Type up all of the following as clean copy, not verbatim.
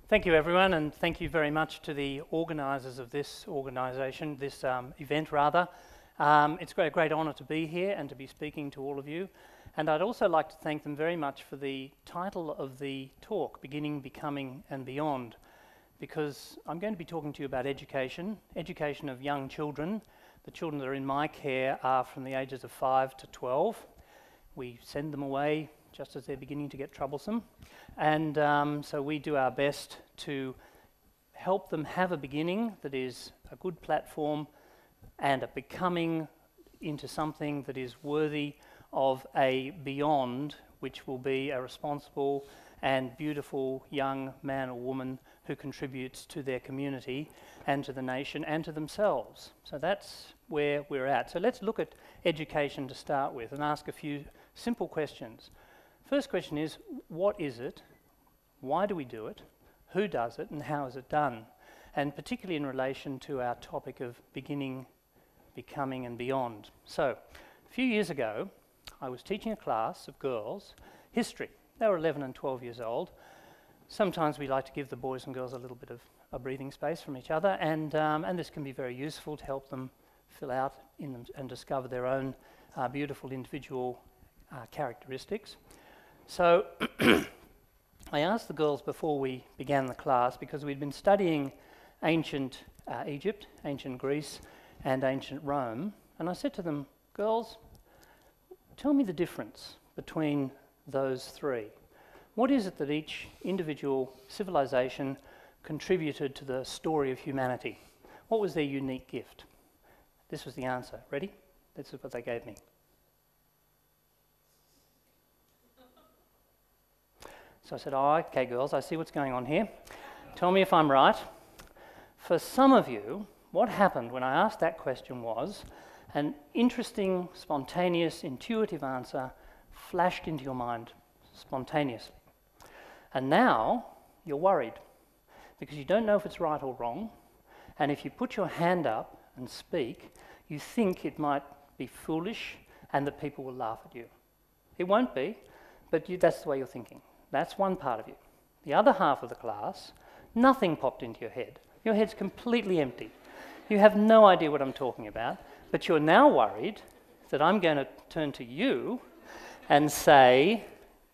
Thank you, everyone, and thank you very much to the organisers of this organisation, this event rather. It's a great honour to be here and to be speaking to all of you. And I'd also like to thank them very much for the title of the talk, Beginning, Becoming and Beyond, because I'm going to be talking to you about education of young children. The children that are in my care are from the ages of 5 to 12. We send them away just as they're beginning to get troublesome. And so we do our best to help them have a beginning that is a good platform and a becoming into something that is worthy of a beyond, which will be a responsible and beautiful young man or woman who contributes to their community and to the nation and to themselves. So that's where we're at. So let's look at education to start with and ask a few simple questions. First question is, what is it? Why do we do it? Who does it? And how is it done? And particularly in relation to our topic of beginning, becoming and beyond. So, a few years ago, I was teaching a class of girls history. They were 11 and 12 years old. Sometimes we like to give the boys and girls a little bit of a breathing space from each other, and this can be very useful to help them fill out in them and discover their own beautiful individual characteristics. So I asked the girls before we began the class, because we'd been studying ancient Egypt, ancient Greece and ancient Rome, and I said to them, girls, tell me the difference between those three. What is it that each individual civilization contributed to the story of humanity? What was their unique gift? This was the answer. Ready? This is what they gave me. So I said, oh, okay, girls, I see what's going on here. Tell me if I'm right. For some of you, what happened when I asked that question was an interesting, spontaneous, intuitive answer flashed into your mind spontaneously. And now you're worried because you don't know if it's right or wrong. And if you put your hand up and speak, you think it might be foolish and that people will laugh at you. It won't be, but that's the way you're thinking. That's one part of you. The other half of the class, nothing popped into your head. Your head's completely empty. You have no idea what I'm talking about, but you're now worried that I'm going to turn to you and say,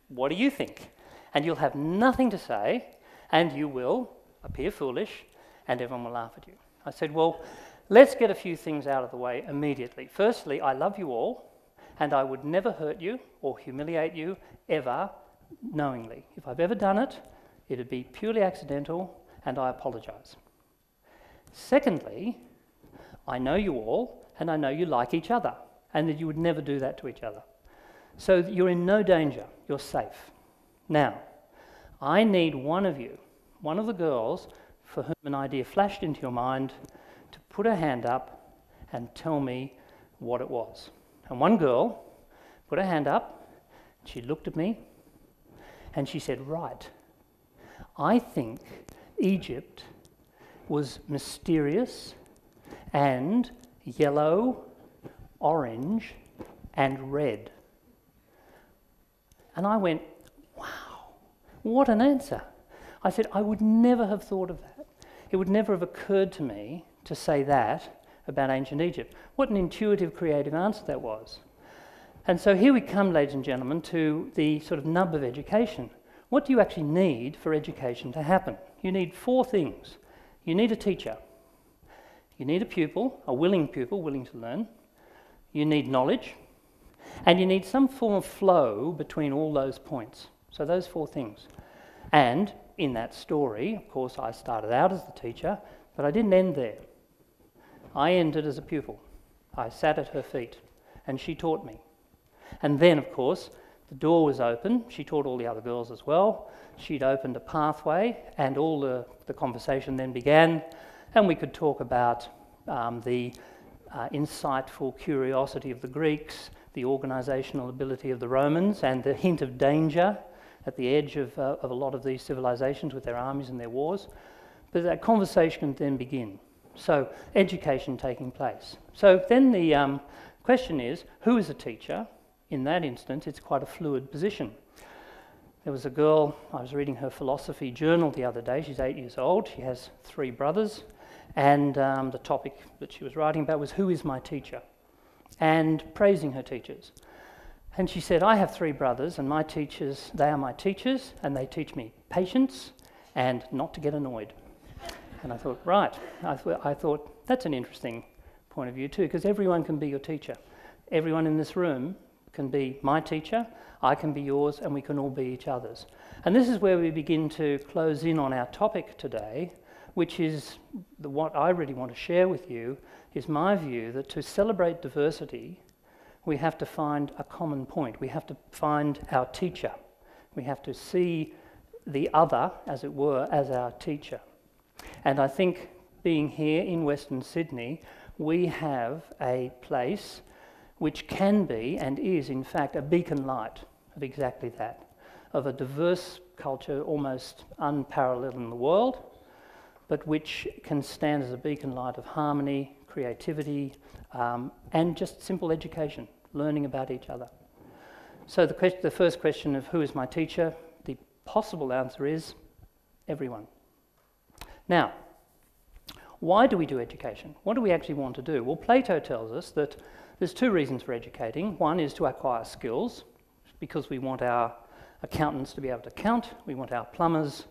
what do you think? And you'll have nothing to say, and you will appear foolish, and everyone will laugh at you. I said, well, let's get a few things out of the way immediately. Firstly, I love you all, and I would never hurt you or humiliate you ever, knowingly. If I've ever done it, it'd be purely accidental, and I apologise. Secondly, I know you all, and I know you like each other, and that you would never do that to each other. So you're in no danger, you're safe. Now, I need one of you, one of the girls for whom an idea flashed into your mind, to put her hand up and tell me what it was. And one girl put her hand up, she looked at me, and she said, right, I think Egypt was mysterious and yellow, orange, and red. And I went, wow, what an answer. I said, I would never have thought of that. It would never have occurred to me to say that about ancient Egypt. What an intuitive, creative answer that was. And so here we come, ladies and gentlemen, to the sort of nub of education. What do you actually need for education to happen? You need four things. You need a teacher. You need a pupil, a willing pupil, willing to learn. You need knowledge. And you need some form of flow between all those points. So those four things. And in that story, of course, I started out as the teacher, but I didn't end there. I ended as a pupil. I sat at her feet, and she taught me. And then, of course, the door was open. She taught all the other girls as well. She'd opened a pathway, and all the conversation then began, and we could talk about the insightful curiosity of the Greeks, the organisational ability of the Romans, and the hint of danger at the edge of a lot of these civilizations with their armies and their wars. But that conversation can then begin. So, education taking place. So then the question is, who is a teacher? In that instance, it's quite a fluid position. There was a girl, I was reading her philosophy journal the other day. She's 8 years old. She has 3 brothers. And the topic that she was writing about was, who is my teacher? And praising her teachers. And she said, I have 3 brothers, and my teachers, they are my teachers, and they teach me patience and not to get annoyed. And I thought, right. I thought, that's an interesting point of view too, because everyone can be your teacher. Everyone in this room can be my teacher, I can be yours, and we can all be each other's. And this is where we begin to close in on our topic today, which is what I really want to share with you, is my view that to celebrate diversity, we have to find a common point. We have to find our teacher. We have to see the other, as it were, as our teacher. And I think being here in Western Sydney, we have a place which can be and is in fact a beacon light of exactly that, of a diverse culture almost unparalleled in the world, but which can stand as a beacon light of harmony, creativity, and just simple education, learning about each other. So the first question of who is my teacher, the possible answer is everyone. Now, why do we do education? What do we actually want to do? Well, Plato tells us that there's 2 reasons for educating. One is to acquire skills, because we want our accountants to be able to count, we want our plumbers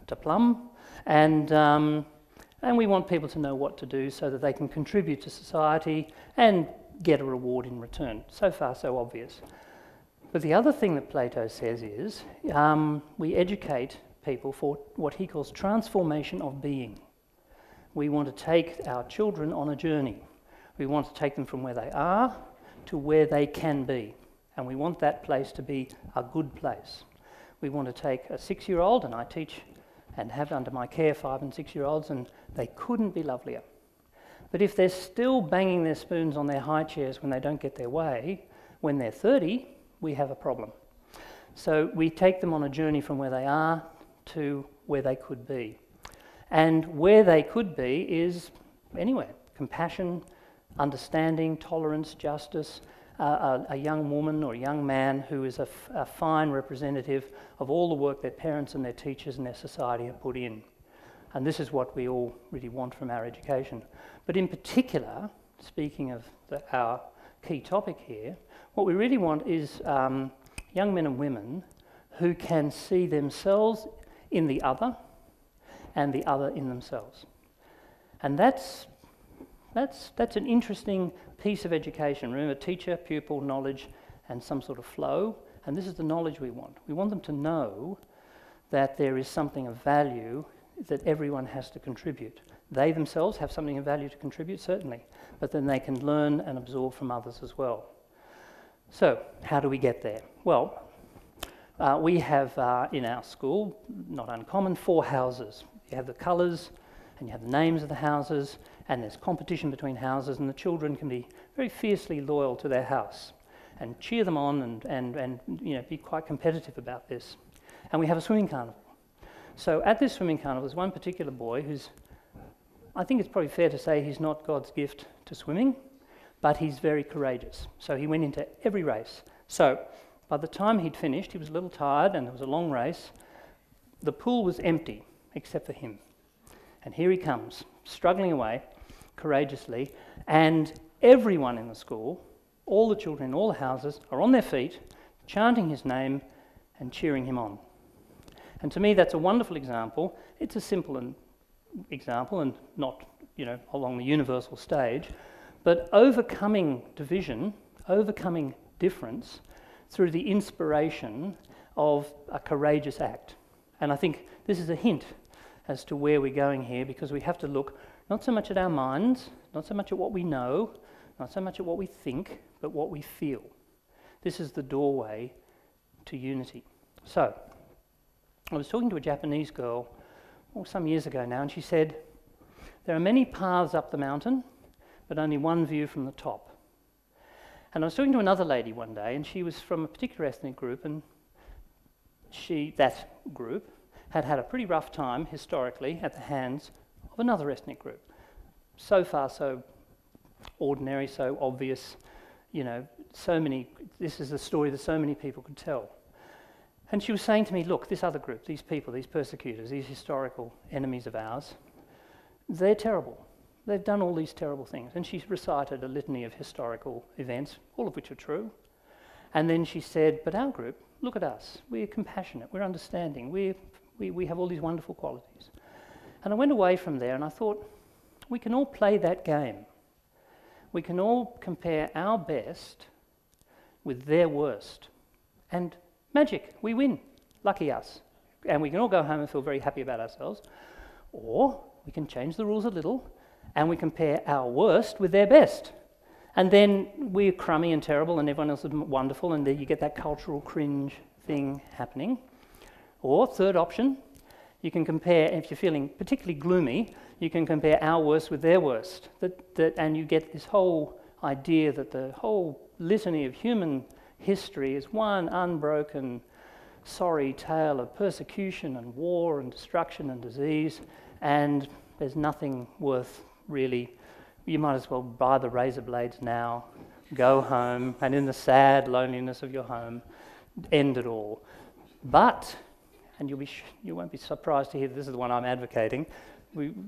to plumb, and we want people to know what to do so that they can contribute to society and get a reward in return. So far, so obvious. But the other thing that Plato says is we educate people for what he calls transformation of being. We want to take our children on a journey. We want to take them from where they are to where they can be. And we want that place to be a good place. We want to take a 6-year-old, and I teach and have under my care 5 and 6-year-olds, and they couldn't be lovelier. But if they're still banging their spoons on their high chairs when they don't get their way, when they're 30, we have a problem. So we take them on a journey from where they are to where they could be. And where they could be is anywhere. Compassion, understanding, tolerance, justice, a young woman or a young man who is a fine representative of all the work their parents and their teachers and their society have put in. And this is what we all really want from our education. But in particular, speaking of our key topic here, what we really want is young men and women who can see themselves in the other and the other in themselves. And that's an interesting piece of education. Remember, teacher, pupil, knowledge, and some sort of flow. And this is the knowledge we want. We want them to know that there is something of value that everyone has to contribute. They themselves have something of value to contribute, certainly, but then they can learn and absorb from others as well. So, how do we get there? Well, we have in our school, not uncommon, 4 houses. You have the colours, and you have the names of the houses, and there's competition between houses, and the children can be very fiercely loyal to their house and cheer them on and you know, be quite competitive about this. And we have a swimming carnival. So at this swimming carnival, there's one particular boy who's, I think it's probably fair to say he's not God's gift to swimming, but he's very courageous. So he went into every race. So by the time he'd finished, he was a little tired and there was a long race. The pool was empty, except for him. And here he comes, struggling away courageously, and everyone in the school, all the children in all the houses, are on their feet, chanting his name and cheering him on. And to me, that's a wonderful example. It's a simple example and not, you know, along the universal stage, but overcoming division, overcoming difference through the inspiration of a courageous act. And I think this is a hint as to where we're going here, because we have to look not so much at our minds, not so much at what we know, not so much at what we think, but what we feel. This is the doorway to unity. So, I was talking to a Japanese girl some years ago now, and she said, there are many paths up the mountain, but only one view from the top. And I was talking to another lady one day, and she was from a particular ethnic group, and that group had had a pretty rough time historically at the hands of another ethnic group. So far, so ordinary, so obvious, you know, this is a story that so many people could tell. And she was saying to me, look, this other group, these people, these persecutors, these historical enemies of ours, they're terrible. They've done all these terrible things. And she recited a litany of historical events, all of which are true. And then she said, but our group, look at us. We're compassionate, we're understanding, we have all these wonderful qualities. And I went away from there and I thought, we can all play that game. We can all compare our best with their worst. And magic, we win. Lucky us. And we can all go home and feel very happy about ourselves. Or we can change the rules a little and we compare our worst with their best. And then we're crummy and terrible and everyone else is wonderful, and then you get that cultural cringe thing happening. Or, third option, you can compare, if you're feeling particularly gloomy, you can compare our worst with their worst. And you get this whole idea that the whole litany of human history is one unbroken, sorry tale of persecution and war and destruction and disease, and there's nothing worth really. You might as well buy the razor blades now, go home, and in the sad loneliness of your home, end it all. But, and you won't be surprised to hear that this is the one I'm advocating,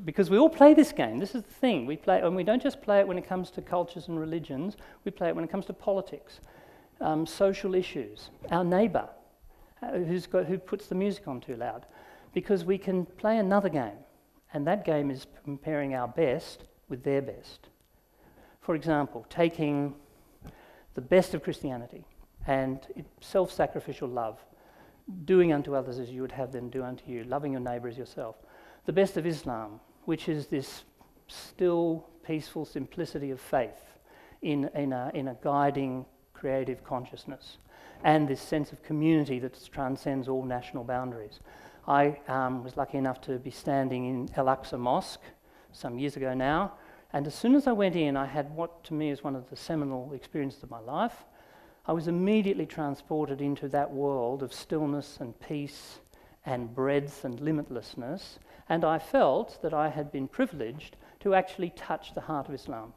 because we all play this game. This is the thing. We play, and we don't just play it when it comes to cultures and religions. We play it when it comes to politics, social issues, our neighbour, who puts the music on too loud, because we can play another game, and that game is comparing our best with their best. For example, taking the best of Christianity and self-sacrificial love, doing unto others as you would have them do unto you, loving your neighbour as yourself. The best of Islam, which is this still, peaceful simplicity of faith in a guiding, creative consciousness, and this sense of community that transcends all national boundaries. I was lucky enough to be standing in Al-Aqsa Mosque some years ago now, and as soon as I went in, I had what to me is one of the seminal experiences of my life. I was immediately transported into that world of stillness and peace and breadth and limitlessness, and I felt that I had been privileged to actually touch the heart of Islam.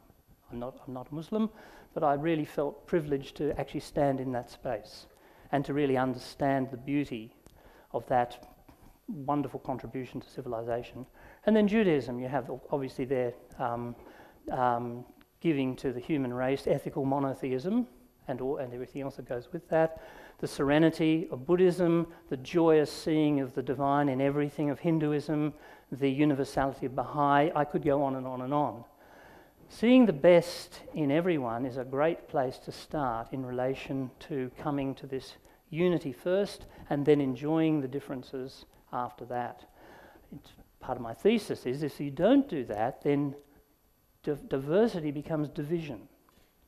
I'm not a Muslim, but I really felt privileged to actually stand in that space and to really understand the beauty of that wonderful contribution to civilization. And then Judaism, you have obviously their giving to the human race ethical monotheism and everything else that goes with that, the serenity of Buddhism, the joyous seeing of the divine in everything of Hinduism, the universality of Baha'i. I could go on and on and on. Seeing the best in everyone is a great place to start in relation to coming to this unity first and then enjoying the differences after that. Part of my thesis is if you don't do that, then diversity becomes division.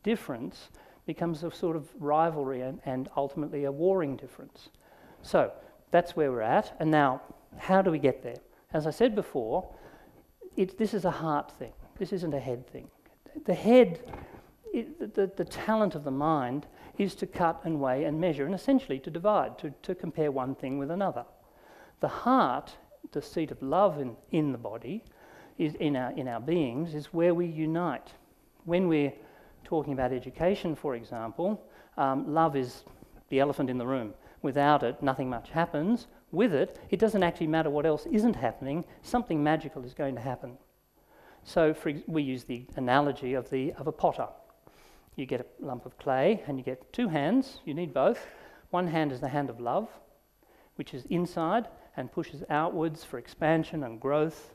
Difference becomes a sort of rivalry and ultimately a warring difference. So that's where we're at. And now, how do we get there? As I said before, this is a heart thing. This isn't a head thing. The head, the talent of the mind is to cut and weigh and measure and essentially to divide, to compare one thing with another. The heart, the seat of love in the body, is in our beings, is where we unite. When we're talking about education, for example, love is the elephant in the room. Without it, nothing much happens. With it, it doesn't actually matter what else isn't happening. Something magical is going to happen. So we use the analogy of a potter. You get a lump of clay and you get two hands. You need both. One hand is the hand of love, which is inside and pushes outwards for expansion and growth.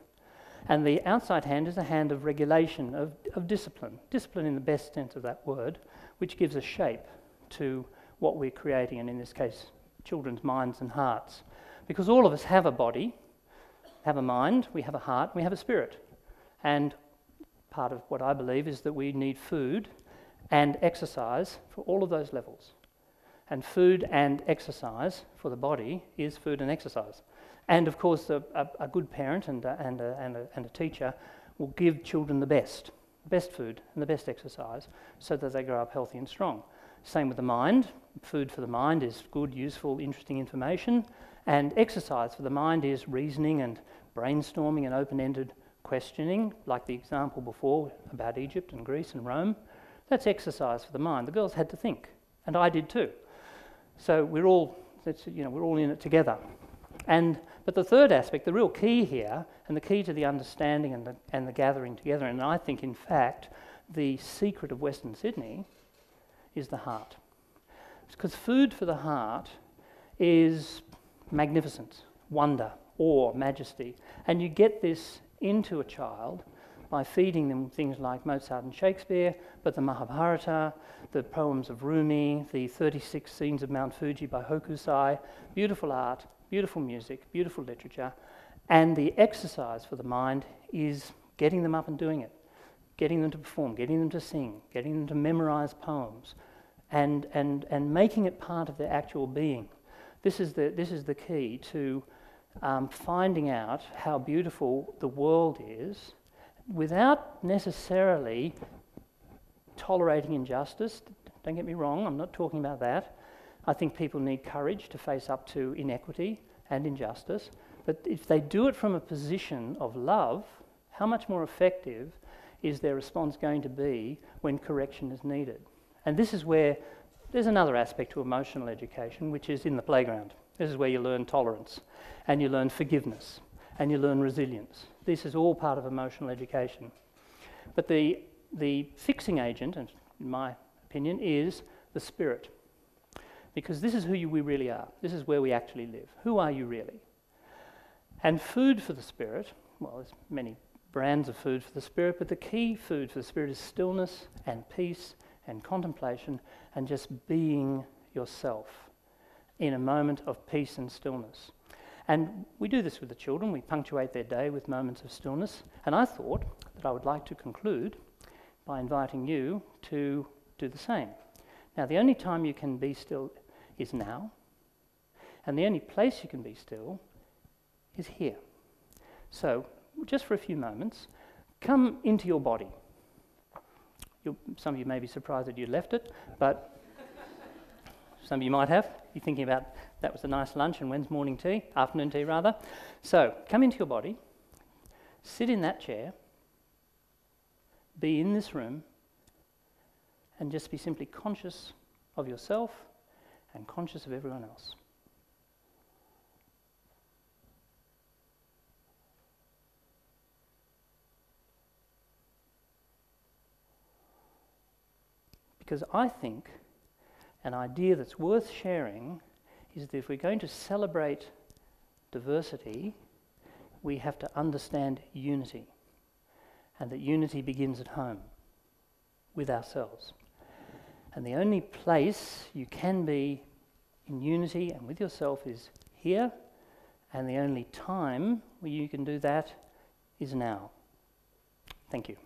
And the outside hand is a hand of regulation, of discipline. Discipline in the best sense of that word, which gives a shape to what we're creating, and in this case, children's minds and hearts. Because all of us have a body, have a mind, we have a heart, we have a spirit. And part of what I believe is that we need food and exercise for all of those levels. And food and exercise for the body is food and exercise. And of course, a good parent and a teacher will give children the best food and the best exercise so that they grow up healthy and strong. Same with the mind. Food for the mind is good, useful, interesting information, and exercise for the mind is reasoning and brainstorming and open-ended questioning, like the example before about Egypt and Greece and Rome. That's exercise for the mind. The girls had to think, and I did too. So we're all we're all in it together. But the third aspect, the real key here, and the key to the understanding and the gathering together, and I think, in fact, the secret of Western Sydney is the heart. Because food for the heart is magnificence, wonder, awe, majesty. And you get this into a child by feeding them things like Mozart and Shakespeare, but the Mahabharata, the poems of Rumi, the 36 Scenes of Mount Fuji by Hokusai, beautiful art, beautiful music, beautiful literature. And the exercise for the mind is getting them up and doing it, getting them to perform, getting them to sing, getting them to memorize poems, and making it part of their actual being. This is the key to finding out how beautiful the world is without necessarily tolerating injustice. Don't get me wrong, I'm not talking about that. I think people need courage to face up to inequity and injustice, but if they do it from a position of love, how much more effective is their response going to be when correction is needed? And this is where there's another aspect to emotional education, which is in the playground. This is where you learn tolerance, and you learn forgiveness, and you learn resilience. This is all part of emotional education. But the fixing agent, in my opinion, is the spirit. Because this is who we really are. This is where we actually live. Who are you really? And food for the spirit, well, there's many brands of food for the spirit, but the key food for the spirit is stillness and peace and contemplation and just being yourself in a moment of peace and stillness. And we do this with the children. We punctuate their day with moments of stillness. And I thought that I would like to conclude by inviting you to do the same. Now, the only time you can be still is now, and the only place you can be still is here. So, just for a few moments, come into your body. Some of you may be surprised that you left it, but some of you might have. You're thinking about, that was a nice lunch and when's morning tea? Afternoon tea, rather. So, come into your body, sit in that chair, be in this room, and just be simply conscious of yourself and conscious of everyone else. Because I think an idea that's worth sharing is that if we're going to celebrate diversity, we have to understand unity, and that unity begins at home, with ourselves. And the only place you can be in unity and with yourself is here, and the only time where you can do that is now. Thank you.